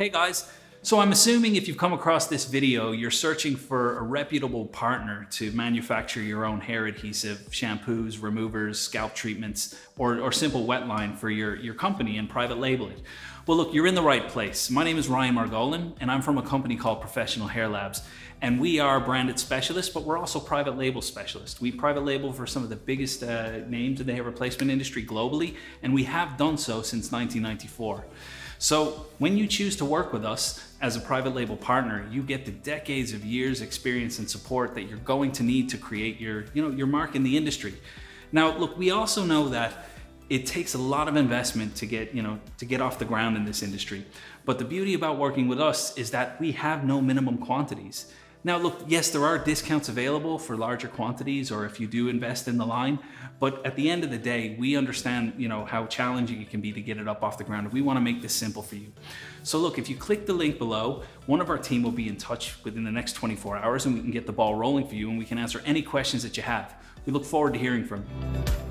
Hey guys, so I'm assuming if you've come across this video, you're searching for a reputable partner to manufacture your own hair adhesive, shampoos, removers, scalp treatments, or simple wet line for your company and private label it. Well look, you're in the right place. My name is Ryan Margolin and I'm from a company called Professional Hair Labs. And we are branded specialists, but we're also private label specialists. We private label for some of the biggest names in the hair replacement industry globally, and we have done so since 1994. So when you choose to work with us as a private label partner, you get the decades of years experience and support that you're going to need to create your mark in the industry. Now, look, we also know that it takes a lot of investment to get off the ground in this industry. But the beauty about working with us is that we have no minimum quantities. Now look, yes, there are discounts available for larger quantities or if you do invest in the line, but at the end of the day, we understand how challenging it can be to get it up off the ground, and we want to make this simple for you. So look, if you click the link below, one of our team will be in touch within the next 24 hours and we can get the ball rolling for you and we can answer any questions that you have. We look forward to hearing from you.